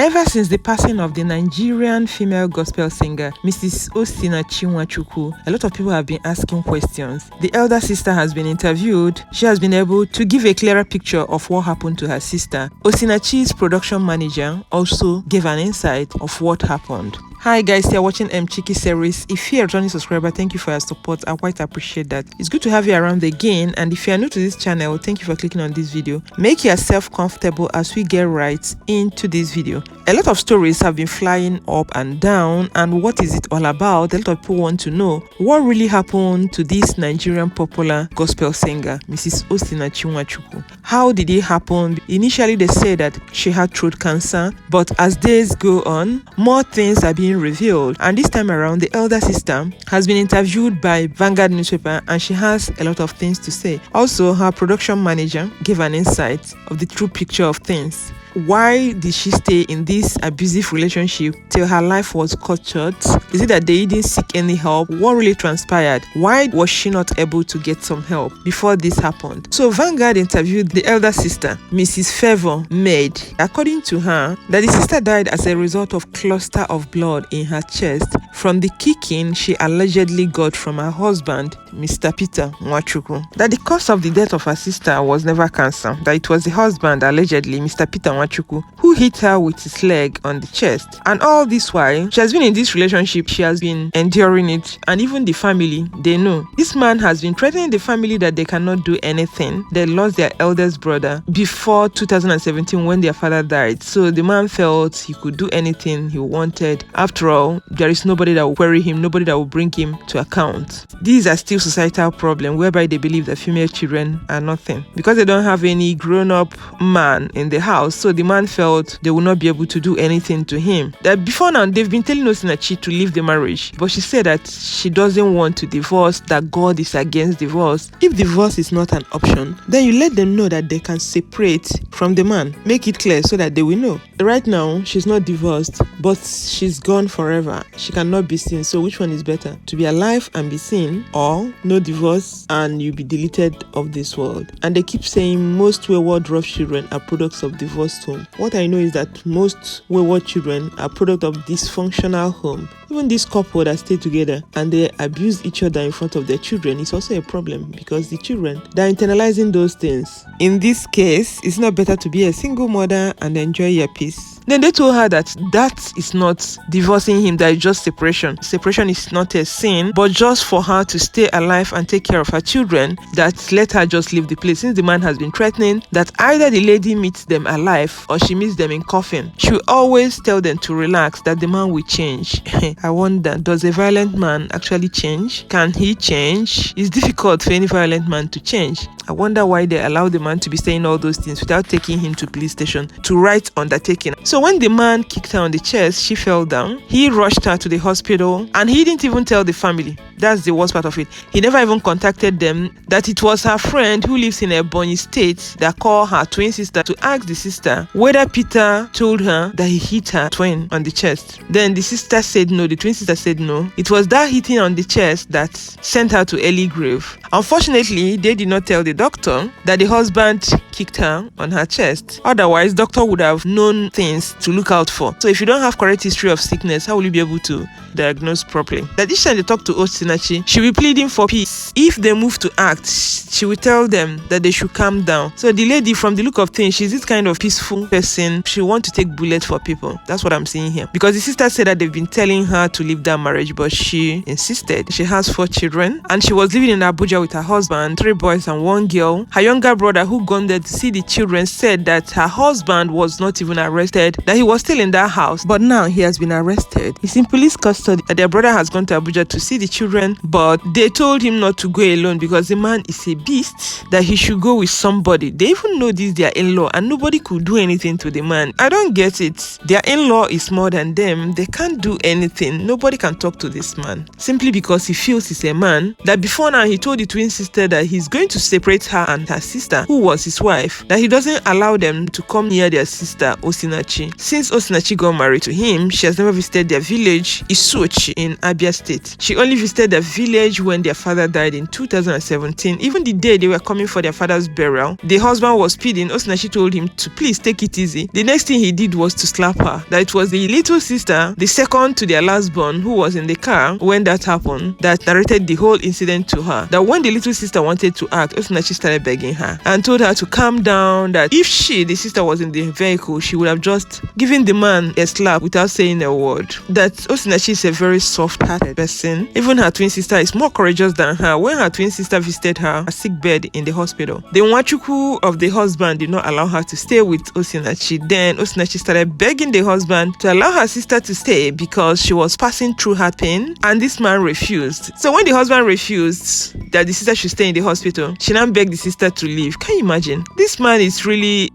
Ever since the passing of the Nigerian female gospel singer, Mrs. Osinachi Nwachukwu, a lot of people have been asking questions. The elder sister has been interviewed. She has been able to give a clearer picture of what happened to her sister. Osinachi's production manager also gave an insight of what happened. Hi guys, you're watching Mchikky series. If you're a returning subscriber, thank you for your support. I quite appreciate that. It's good to have you around again, and if you are new to this channel, thank you for clicking on this video. Make yourself comfortable as we get right into this video. A lot of stories have been flying up and down, and what is it all about? A lot of people want to know what really happened to this Nigerian popular gospel singer, Mrs. Osinachi Nwachukwu. How did it happen? Initially they said that she had throat cancer, but as days go on, more things are being revealed, and this time around the elder sister has been interviewed by Vanguard newspaper, and she has a lot of things to say. Also, her production manager gave an insight of the true picture of things. Why did she stay in this abusive relationship till her life was cut short? Is it that they didn't seek any help? What really transpired? Why was she not able to get some help before this happened? So Vanguard interviewed the elder sister, Mrs. Favor Maid. According to her, that the sister died as a result of cluster of blood in her chest from the kicking she allegedly got from her husband, Mr. Peter Nwachukwu. That the cause of the death of her sister was never cancer, that it was the husband, allegedly Mr. Peter Nwachukwu, who hit her with his leg on the chest. And all this while, she has been in this relationship, she has been enduring it, and even the family, they know. This man has been threatening the family that they cannot do anything. They lost their eldest brother before 2017 when their father died. So the man felt he could do anything he wanted. After all, there is nobody that will query him, nobody that will bring him to account. These are still societal problems whereby they believe that female children are nothing because they don't have any grown-up man in the house. So the man felt they would not be able to do anything to him. That before now, they've been telling Osinachi to leave the marriage, but she said that she doesn't want to divorce, that God is against divorce. If divorce is not an option, then you let them know that they can separate from the man. Make it clear so that they will know. Right now, she's not divorced, but she's gone forever. She cannot be seen. So which one is better? To be alive and be seen, or no divorce and you be deleted of this world? And they keep saying most wayward rough children are products of divorced home. What I know is that most wayward children are product of dysfunctional home. Even this couple that stay together and they abuse each other in front of their children is also a problem because the children, they're internalizing those things. In this case, it's not better to be a single mother and enjoy your peace. Then they told her that that is not divorcing him, that is just separation. Separation is not a sin, but just for her to stay alive and take care of her children, that let her just leave the place. Since the man has been threatening that either the lady meets them alive or she meets them in coffin, she will always tell them to relax, that the man will change. I wonder, does a violent man actually change? Can he change? It's difficult for any violent man to change. I wonder why they allow the man to be saying all those things without taking him to police station to write undertaking. So when the man kicked her on the chest, she fell down. He rushed her to the hospital and he didn't even tell the family. That's the worst part of it. He never even contacted them, that it was her friend who lives in Ebonyi State that called her twin sister to ask the sister whether Peter told her that he hit her twin on the chest. Then the sister said no, the twin sister said no. It was that hitting on the chest that sent her to early grave. Unfortunately, they did not tell the doctor that the husband kicked her on her chest. Otherwise, doctor would have known things to look out for. So if you don't have correct history of sickness, how will you be able to diagnose properly? That each time they talk to Osinachi, she will be pleading for peace. If they move to act, she will tell them that they should calm down. So the lady, from the look of things, she's this kind of peaceful person. She wants to take bullets for people. That's what I'm seeing here. Because the sister said that they've been telling her to leave that marriage, but she insisted. She has 4 children and she was living in Abuja with her husband, 3 boys and 1 girl. Her younger brother, who gone there to see the children, said that her husband was not even arrested, that he was still in that house, but now he has been arrested. He's in police custody. That their brother has gone to Abuja to see the children, but they told him not to go alone because the man is a beast, that he should go with somebody. They even know this, their in-law, and nobody could do anything to the man. I don't get it. Their in-law is more than them. They can't do anything. begging, nobody can talk to this man, simply because he feels he's a man. That before now, he told the twin sister that he's going to separate her and her sister, who was his wife, that he doesn't allow them to come near their sister, Osinachi. Since Osinachi got married to him, she has never visited their village, Isuochi, in Abia State. She only visited their village when their father died in 2017. Even the day they were coming for their father's burial, the husband was speeding. Osinachi told him to please take it easy. The next thing he did was to slap her. That it was the little sister, the second to their last born, who was in the car when that happened, that narrated the whole incident to her. That when the little sister wanted to act, Osinachi started begging her and told her to calm down, that if she, the sister, was in the vehicle, she would have just given the man a slap without saying a word. That Osinachi is a very soft-hearted person. Even her twin sister is more courageous than her. When her twin sister visited her a sick bed in the hospital, the Nwachukwu of the husband did not allow her to stay with Osinachi. Then Osinachi started begging the husband to allow her sister to stay because she was passing through her pain, and this man refused. So when the husband refused that the sister should stay in the hospital, she now begged the sister to leave. Can you imagine? This man is really...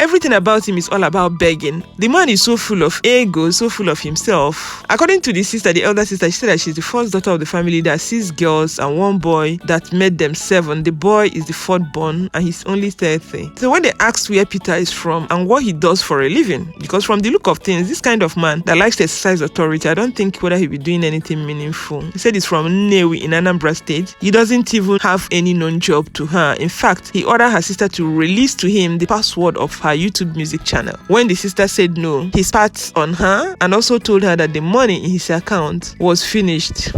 everything about him is all about begging. The man is so full of ego, so full of himself. According to the sister, the elder sister, she said that she's the first daughter of the family that 6 girls and 1 boy that made them 7. The boy is the 4th born and he's only 30. So when they asked where Peter is from and what he does for a living, because from the look of things, this kind of man that likes to exercise authority, I don't think whether he'll be doing anything meaningful. He said he's from Nnewi in Anambra State. He doesn't even have any known job to her. In fact, he ordered her sister to release to him the password of her YouTube music channel. When the sister said no, he spat on her and also told her that the money in his account was finished.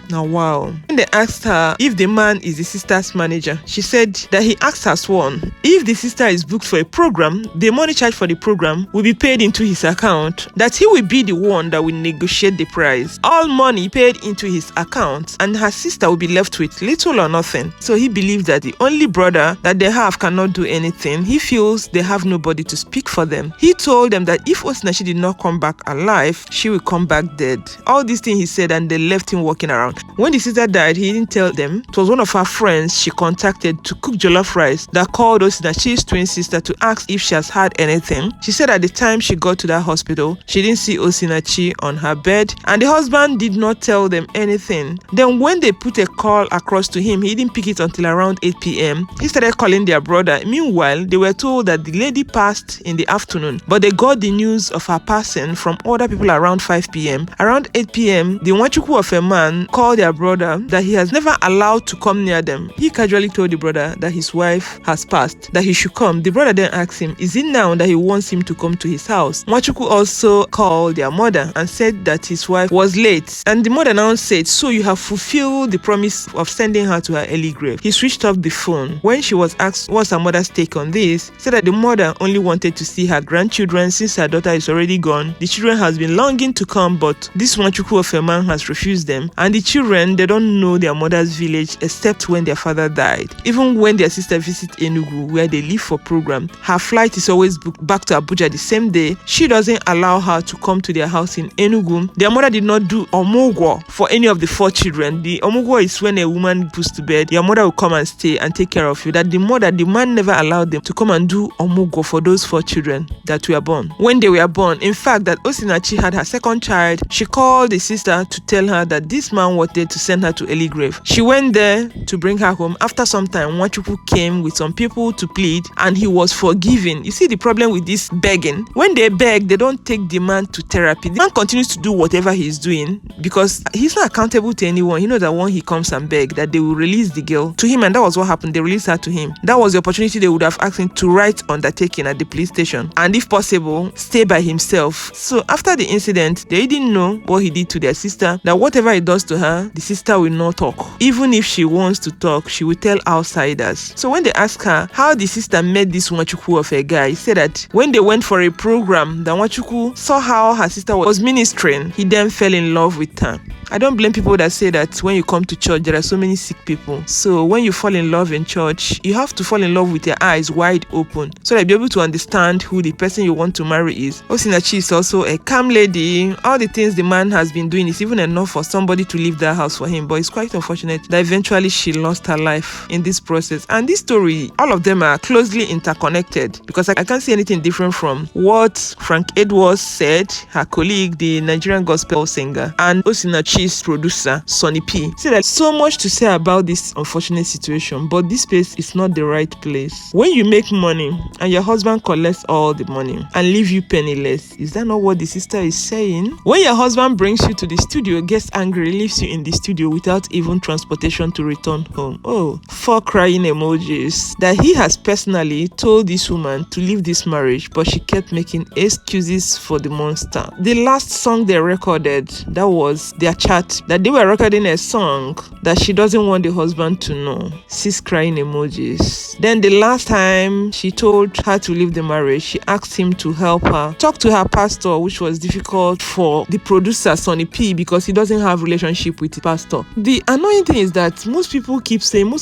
Now wow. When they asked her if the man is the sister's manager, she said that he asked her sworn, if the sister is booked for a program, the money charged for the program will be paid into his account, that he will be the one that will negotiate the price. All money paid into his account and her sister will be left with little or nothing. So he believes that the only brother that they have cannot do anything. He feels they have nobody to speak for them. He told them that if Osinachi did not come back alive, she will come back dead. All these things he said, and they left him walking around. When the sister died, he didn't tell them. It was one of her friends she contacted to cook jollof rice that called Osinachi's twin sister to ask if she has had anything. She said at the time she got to that hospital, she didn't see Osinachi on her bed, and the husband did not tell them anything. Then when they put a call across to him, he didn't pick it until around 8 p.m. He started calling their brother. Meanwhile, they were told that the lady passed in the afternoon, but they got the news of her passing from other people around 5 p.m. Around 8 p.m., the Nwachukwu of a man called their brother that he has never allowed to come near them. He casually told the brother that his wife has passed, that he should come. The brother then asked him, is it now that he wants him to come to his house? Nwachukwu also called their mother and said that his wife was late, and the mother now said, so you have fulfilled the promise of sending her to her early grave. He switched off the phone. When she was asked what's her mother's take on this, said that the mother only wanted to see her grandchildren since her daughter is already gone. The children has been longing to come, but this Nwachukwu of a man has refused them, and the children, they don't know their mother's village except when their father died. Even when their sister visits Enugu, where they live for program, her flight is always booked back to Abuja the same day. She doesn't allow her to come to their house in Enugu. Their mother did not do omugwo for any of the 4 children. The omugwo is when a woman puts to bed, your mother will come and stay and take care of you. That the man never allowed them to come and do omugwo for those 4 children that were born. When they were born, in fact, that Osinachi had her 2nd child, she called the sister to tell her that this man wanted to send her to early grave. She went there to bring her home. After some time, Nwachukwu came with some people to plead, and he was forgiven. You see the problem with this begging? When they beg, they don't take the man to therapy. The man continues to do whatever he's doing because he's not accountable to anyone. He knows that when he comes and beg, that they will release the girl to him, and that was what happened. They released her to him. That was the opportunity they would have asked him to write undertaking at the police station, and if possible, stay by himself. So after the incident, they didn't know what he did to their sister, that whatever he does to her, the sister will not talk. Even if she wants to talk, she will tell outsiders. So when they asked her how the sister met this Nwachukwu of a guy, he said that when they went for a program, the Nwachukwu saw how her sister was ministering. He then fell in love with her. I don't blame people that say that when you come to church, there are so many sick people. So when you fall in love in church, you have to fall in love with your eyes wide open so that you'll be able to understand who the person you want to marry is. Osinachi is also a calm lady. All the things the man has been doing is even enough for somebody to leave that house for him. But it's quite unfortunate that eventually she lost her life in this process. And this story, all of them are closely interconnected because I can't see anything different from what Frank Edwards said, her colleague, the Nigerian gospel singer, and Osinachi's producer, Sonny P. See, there's so much to say about this unfortunate situation, but this place is not the right place. When you make money and your husband collects all the money and leave you penniless, is that not what the sister is saying? When your husband brings you to the studio, gets angry, leaves you in the studio without even transportation to return home. Oh, 4 crying emojis. That he has personally told this woman to leave this marriage, but she kept making excuses for the monster. The last song they recorded, that was their chat, that they were recording a song that she doesn't want the husband to know. 6 crying emojis. Then the last time she told her to leave the marriage, she asked him to help her talk to her pastor, which was difficult for the producer Sonny P because he doesn't have relationship with the pastor. The annoying thing is that most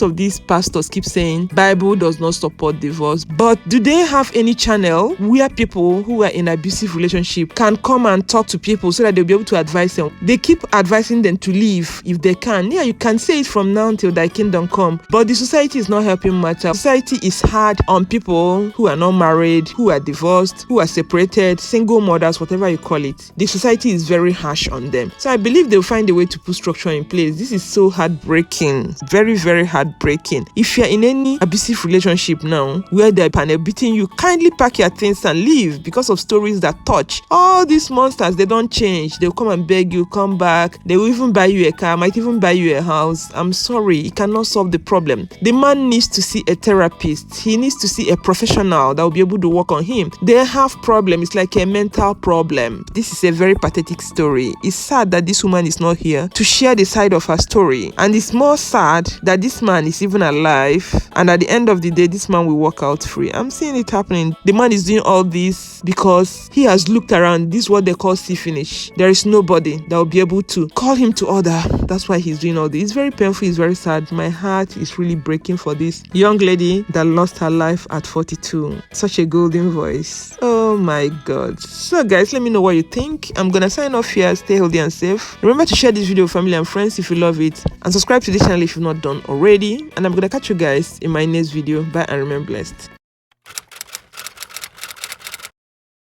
of these pastors keep saying Bible does not support divorce, but do they have any channel where people who are in abusive relationship can come and talk to people so that they'll be able to advise them? They keep advising them to leave if they can. Yeah, you can say it from now until thy kingdom come, but the society is not helping matter. Society is hard on people who are not married, who are divorced, who are separated, single mothers, whatever you call it. The society is very harsh on them. So I believe they'll find a way to put structure in place. This is so heartbreaking. Very, very heartbreaking. If you're in any abusive relationship now where they're panel beating you, kindly pack your things and leave because of stories that touch. All these monsters, they don't change. They'll come and beg you, come back. They will even buy you a car, might even buy you a house. I'm sorry, it cannot solve the problem. The man needs to see a therapist. He needs to see a professional that will be able to work on him. They have problems. It's like a mental problem. This is a very pathetic story. It's sad that this woman is not here to share the side of her story. And it's more sad that this man is even alive. And at the end of the day, this man will walk out free. I'm seeing it happening. The man is doing all this because he has looked around. This is what they call see finish. There is nobody that will be able to call him to order. That's why he's doing all this. It's very painful. It's very sad. My heart is really breaking for this young lady that lost her life at 42. Such a golden voice. Oh my God. So guys, let me know what you think. I'm gonna sign off here. Stay healthy and safe. Remember to share this video with family and friends if you love it, and subscribe to this channel if you've not done already. And I'm gonna catch you guys in my next video. Bye and remain blessed.